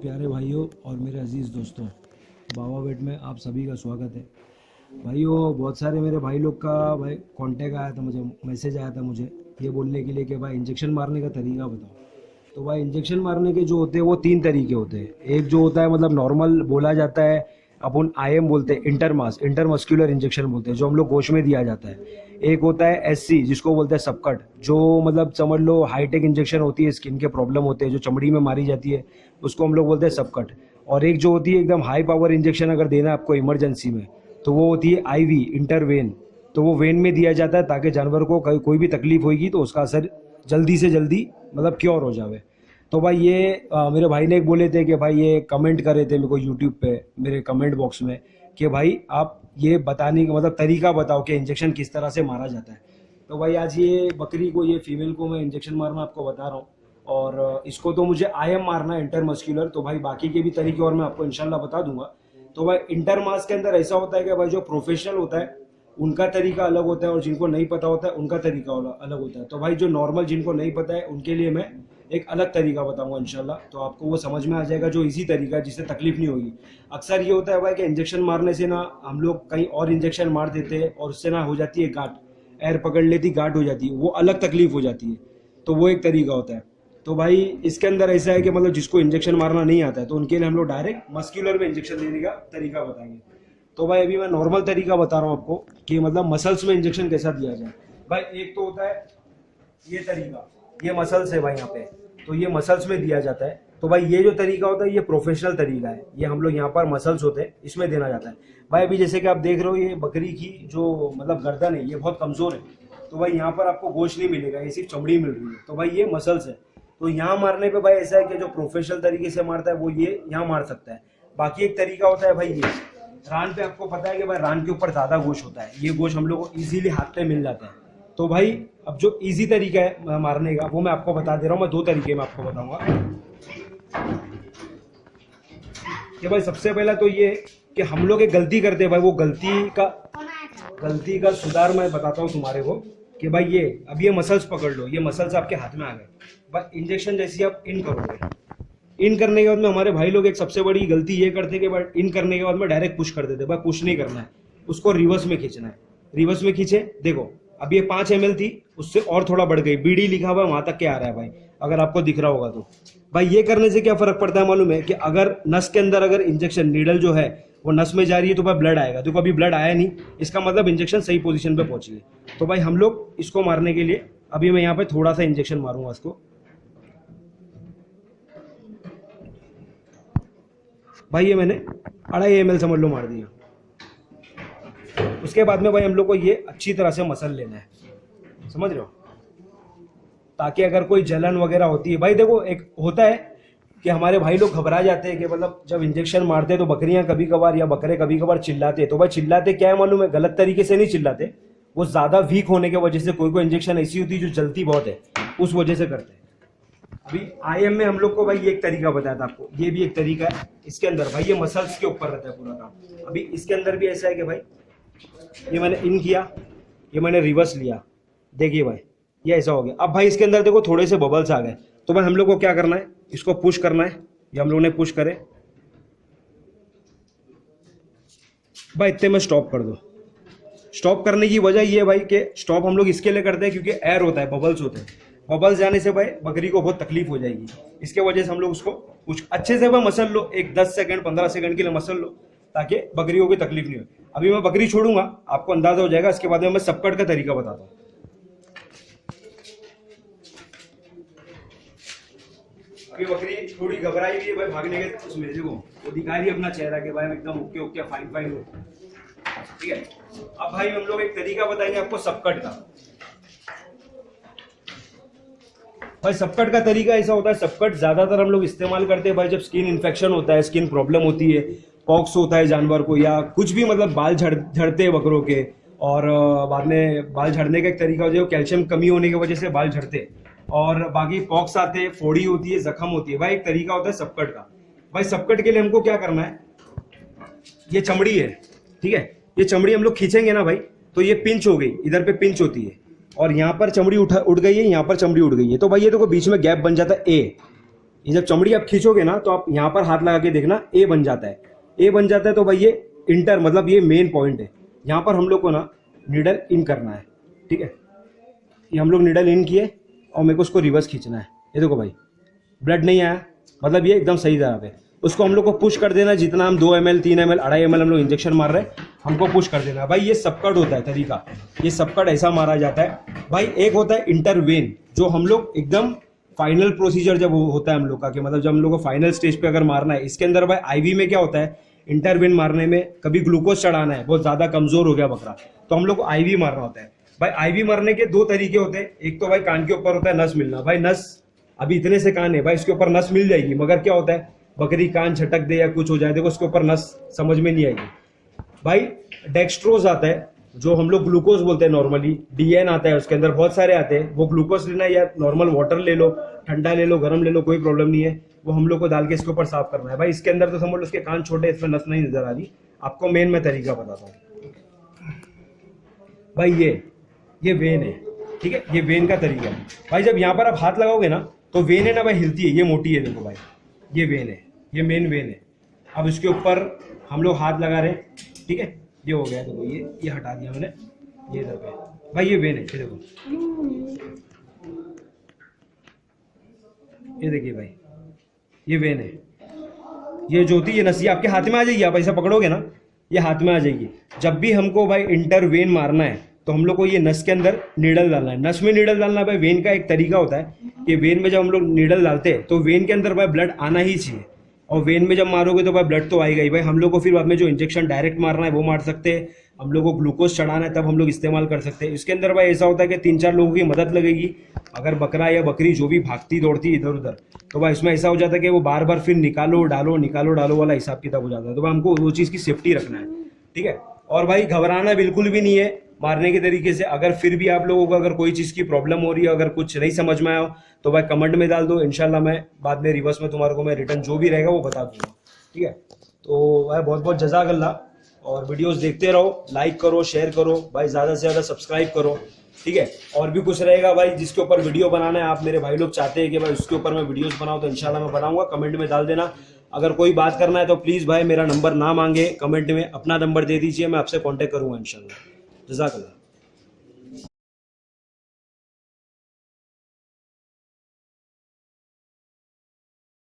प्यारे भाइयों और मेरे अजीज़ दोस्तों, बाबा बेट में आप सभी का स्वागत है। भाइयों, बहुत सारे मेरे भाई लोग का भाई कांटेक्ट आया था, मुझे मैसेज आया था मुझे ये बोलने के लिए कि भाई इंजेक्शन मारने का तरीका बताओ। तो भाई इंजेक्शन मारने के जो होते हैं वो 3 तरीके होते हैं। एक जो होता है मतलब नॉर्मल बोला जाता है, अपन आईएम बोलते हैं, इंटरमस्क्यूलर इंजेक्शन बोलते हैं, जो हम लोग गोश में दिया जाता है। एक होता है एससी, जिसको बोलते हैं सबकट, जो मतलब समझ लो हाईटेक इंजेक्शन होती है, स्किन के प्रॉब्लम होते हैं जो चमड़ी में मारी जाती है, उसको हम लोग बोलते हैं सबकट। और एक जो होती है एकदम हाई पावर इंजेक्शन अगर देना है आपको इमरजेंसी में, तो वो होती है आईवी, इंटरवेन। तो वो वेन में दिया जाता है ताकि जानवर को कोई भी तकलीफ होगी तो उसका असर जल्दी से जल्दी मतलब क्योर हो जावे। तो भाई ये मेरे भाई ने एक बोले थे कि भाई ये कमेंट कर रहे थे मेरे को यूट्यूब पे मेरे कमेंट बॉक्स में कि भाई आप ये बताने का मतलब तरीका बताओ कि इंजेक्शन किस तरह से मारा जाता है। तो भाई आज ये बकरी को, ये फीमेल को मैं इंजेक्शन मारना आपको बता रहा हूँ। और इसको तो मुझे आईएम मारना है, इंटरमस्क्यूलर। तो भाई बाकी के भी तरीके और मैं आपको इंशाल्लाह बता दूंगा। तो भाई इंटरमास के अंदर ऐसा होता है कि भाई जो प्रोफेशनल होता है उनका तरीका अलग होता है और जिनको नहीं पता होता है उनका तरीका अलग होता है। तो भाई जो नॉर्मल जिनको नहीं पता है उनके लिए मैं एक अलग तरीका बताऊंगा इंशाल्लाह, तो आपको वो समझ में आ जाएगा, जो इजी तरीका है जिससे तकलीफ नहीं होगी। अक्सर ये होता है भाई कि इंजेक्शन मारने से ना हम लोग कहीं और इंजेक्शन मार देते हैं और उससे ना हो जाती है गांठ, एयर पकड़ लेती, गांठ हो जाती है, वो अलग तकलीफ हो जाती है। तो वो एक तरीका होता है। तो भाई इसके अंदर ऐसा है कि मतलब जिसको इंजेक्शन मारना नहीं आता है तो उनके लिए हम लोग डायरेक्ट मस्क्यूलर में इंजेक्शन देने का तरीका बताएंगे। तो भाई अभी मैं नॉर्मल तरीका बता रहा हूँ आपको कि मतलब मसल्स में इंजेक्शन कैसा दिया जाए। भाई एक तो होता है ये तरीका, ये मसल्स है भाई यहाँ पे, तो ये मसल्स में दिया जाता है। तो भाई ये जो तरीका होता है ये प्रोफेशनल तरीका है, ये हम लोग यहाँ पर मसल्स होते हैं इसमें देना जाता है। भाई अभी जैसे कि आप देख रहे हो ये बकरी की जो मतलब गर्दन है ये बहुत कमजोर है, तो भाई यहाँ पर आपको गोश्त नहीं मिलेगा, ये सिर्फ चमड़ी मिल रही है। तो भाई ये मसल्स है, तो यहाँ मारने पे भाई ऐसा है कि जो प्रोफेशनल तरीके से मारता है वो ये यहाँ मार सकता है। बाकी एक तरीका होता है भाई ये रान पे, आपको पता है कि भाई रान के ऊपर ज्यादा गोश्त होता है, ये गोश्त हम लोग को इजीली हाथ पे मिल जाता है। तो भाई अब जो इजी तरीका है मारने का वो मैं आपको बता दे रहा हूँ। मैं 2 तरीके में आपको बताऊंगा कि भाई सबसे पहला तो ये कि हम लोग एक गलती करते हैं भाई, वो गलती का सुधार मैं बताता हूँ तुम्हारे को कि भाई ये अब ये मसल्स पकड़ लो, ये मसल्स आपके हाथ में आ गए। भाई इंजेक्शन जैसे आप इन करोगे, इन करने के बाद में हमारे भाई लोग एक सबसे बड़ी गलती ये करते कि भाई इन करने के बाद में डायरेक्ट पुश कर देते। भाई पुश नहीं करना है, उसको रिवर्स में खींचना है। रिवर्स में खींचे, देखो अब ये 5 ml थी, उससे और थोड़ा बढ़ गई, बीडी लिखा हुआ वहां तक क्या आ रहा है भाई, अगर आपको दिख रहा होगा तो। भाई ये करने से क्या फर्क पड़ता है मालूम है कि अगर नस के अंदर अगर इंजेक्शन नीडल जो है वो नस में जा रही है तो भाई ब्लड आएगा। देखो अभी ब्लड आया नहीं, इसका मतलब इंजेक्शन सही पोजीशन पे पहुंची है। तो भाई हम लोग इसको मारने के लिए अभी मैं यहाँ पे थोड़ा सा इंजेक्शन मारूंगा इसको। भाई ये मैंने 2.5 ml समझ लो मार दिया। उसके बाद में भाई हम लोग को ये अच्छी तरह से मसल लेना है, समझ रहे हो, ताकि अगर कोई जलन वगैरह होती है। भाई देखो एक होता है कि हमारे भाई लोग घबरा जाते हैं कि मतलब जब इंजेक्शन मारते हैं तो बकरियां कभी कभार या बकरे कभी कभार चिल्लाते हैं। तो भाई चिल्लाते क्या है मालूम है, गलत तरीके से नहीं चिल्लाते, वो ज्यादा वीक होने की वजह से कोई इंजेक्शन ऐसी होती है जो जलती बहुत है, उस वजह से करते हैं। अभी आईएम में हम लोग को भाई ये एक तरीका बताया था आपको, ये भी एक तरीका है। इसके अंदर भाई ये मसल्स के ऊपर रहता है पूरा काम। अभी इसके अंदर भी ऐसा है कि भाई ये मैंने इन किया, ये मैंने रिवर्स लिया, देखिए भाई ये ऐसा हो गया। अब भाई इसके अंदर देखो थोड़े से बबल्स आ गए। तो भाई हम लोग को क्या करना है, इसको पुश करना है। ये हम लोग ने पुश करे, भाई इतने में स्टॉप कर दो। स्टॉप करने की वजह ये है भाई कि स्टॉप हम लोग इसके लिए करते हैं क्योंकि एयर होता है, बबल्स होते हैं, बबल्स जाने से भाई बकरी को बहुत तकलीफ हो जाएगी। इसके वजह से हम लोग उसको कुछ अच्छे से भाई मसल लो, एक 10 सेकंड 15 सेकंड के लिए मसल लो ताकि बकरी को कोई तकलीफ नहीं हो। अभी मैं बकरी छोड़ूंगा, आपको अंदाजा हो जाएगा। इसके बाद में मैं सबकट का तरीका बताता हूँ। अभी बकरी थोड़ी घबराई हुई है भाई, भागने के उसमें देखो वो दिखा रही है अपना चेहरा के भाई एकदम ओके ओके फाइन फाइन हो, ठीक है। अब भाई हम लोग एक तरीका बताएंगे आपको सबकट का। भाई सबकट का तरीका ऐसा होता है, सबकट ज्यादातर हम लोग इस्तेमाल करते हैं भाई जब स्किन इन्फेक्शन होता है, स्किन प्रॉब्लम होती है, पॉक्स होता है जानवर को, या कुछ भी मतलब बाल झड़ते हैं बकरों के। और बाद में बाल झड़ने का एक तरीका होता है कैल्शियम कमी होने की वजह से बाल झड़ते हैं, और बाकी पॉक्स आते हैं, फोड़ी होती है, जख्म होती है। भाई एक तरीका होता है सबकट का। भाई सबकट के लिए हमको क्या करना है, ये चमड़ी है, ठीक है, ये चमड़ी हम लोग खींचेंगे ना भाई तो ये पिंच हो गई, इधर पे पिंच होती है और यहाँ पर चमड़ी उठ गई है, यहाँ पर चमड़ी उठ गई है। तो भाई ये देखो बीच में गैप बन जाता है ए, ये जब चमड़ी आप खींचोगे ना तो आप यहाँ पर हाथ लगा के देखना, ए बन जाता है। ए बन जाता है तो भाई ये इंटर मतलब ये मेन पॉइंट है। यहाँ पर हम लोग को ना नीडल इन करना है, ठीक है। ये हम लोग नीडल इन किए और मेरे को उसको रिवर्स खींचना है। ये देखो भाई ब्लड नहीं आया, मतलब ये एकदम सही जगह पे। उसको हम लोग को पुश कर देना, जितना हम 2 ml 3 ml 2.5 ml हम लोग इंजेक्शन मार रहे हैं, हमको पुश कर देना भाई। ये सबकट होता है तरीका, ये सबकट ऐसा मारा जाता है भाई। एक होता है इंटरवेन, जो हम लोग एकदम फाइनल प्रोसीजर जब होता है हम लोग का, कि मतलब जब हम लोग को फाइनल स्टेज पे अगर मारना है, इसके अंदर भाई आईवी में क्या होता है, इंटरवेन मारने में कभी ग्लूकोज चढ़ाना है, बहुत ज्यादा कमजोर हो गया बकरा, तो हम लोग को आईवी मारना होता है भाई। आईवी मारने के 2 तरीके होते हैं। एक तो भाई कान के ऊपर होता है नस मिलना, भाई नस अभी इतने से कान है भाई, इसके ऊपर नस मिल जाएगी, मगर क्या होता है बकरी कान छटक दे या कुछ हो जाए, देखो उसके ऊपर नस समझ में नहीं आएगी भाई। डेक्स्ट्रोज आता है, जो हम लोग ग्लूकोज बोलते हैं नॉर्मली, डीएन आता है, उसके अंदर बहुत सारे आते हैं। वो ग्लूकोज लेना या नॉर्मल वाटर ले लो, ठंडा ले लो, गर्म ले लो, कोई प्रॉब्लम नहीं है। वो हम लोग को डाल के इसके ऊपर साफ करना है भाई। इसके अंदर तो समझ लो उसके कान छोटे, इसमें नस नहीं नजर आ रही। आपको मेन मैं तरीका बताता हूँ भाई। ये वेन है, ठीक है, ये वेन का तरीका है भाई। जब यहाँ पर आप हाथ लगाओगे ना तो वेन है ना भाई हिलती है, ये मोटी है, देखो भाई ये वेन है, ये मेन वेन है। अब इसके ऊपर हम लोग हाथ लगा रहे हैं, ठीक है, ये हो गया, देखो ये हटा दिया मैंने, ये इधर पे भाई ये वेन है, ये देखो, ये देखिए भाई ये वेन है। ये जो होती है ये नसी आपके हाथ में आ जाएगी, आप ऐसा पकड़ोगे ना ये हाथ में आ जाएगी। जब भी हमको भाई इंटरवेन मारना है तो हम लोग को ये नस के अंदर नीडल डालना है। नस में नीडल डालना है भाई, वेन का एक तरीका होता है कि वेन में जब हम लोग नीडल डालते हैं तो वेन के अंदर भाई ब्लड आना ही चाहिए, और वेन में जब मारोगे तो भाई ब्लड तो आएगा ही भाई। हम लोग को फिर बाद में जो इंजेक्शन डायरेक्ट मारना है वो मार सकते हैं, हम लोग को ग्लूकोज चढ़ाना है तब हम लोग इस्तेमाल कर सकते हैं। इसके अंदर भाई ऐसा होता है कि 3-4 लोगों की मदद लगेगी। अगर बकरा या बकरी जो भी भागती दौड़ती इधर उधर, तो भाई इसमें ऐसा हो जाता है कि वो बार बार फिर निकालो डालो वाला हिसाब किताब हो जाता है। तो भाई हमको वो चीज़ की सेफ्टी रखना है, ठीक है। और भाई घबराना बिल्कुल भी नहीं है मारने के तरीके से। अगर फिर भी आप लोगों को अगर कोई चीज़ की प्रॉब्लम हो रही है, अगर कुछ नहीं समझ में आया तो भाई कमेंट में डाल दो, इंशाल्लाह मैं बाद में रिवर्स में तुम्हारे को मैं रिटर्न जो भी रहेगा वो बता दूंगा, ठीक है। तो भाई बहुत बहुत जज़ाकल्लाह, और वीडियोस देखते रहो, लाइक करो, शेयर करो भाई, ज़्यादा से ज़्यादा सब्सक्राइब करो, ठीक है। और भी कुछ रहेगा भाई जिसके ऊपर वीडियो बनाना है, आप मेरे भाई लोग चाहते हैं कि भाई उसके ऊपर मैं वीडियोस बनाऊँ, तो इंशाल्लाह मैं बनाऊंगा, कमेंट में डाल देना। अगर कोई बात करना है तो प्लीज़ भाई मेरा नंबर ना मांगे, कमेंट में अपना नंबर दे दीजिए, मैं आपसे कॉन्टैक्ट करूँगा इंशाल्लाह। जज़ाकल्लाह।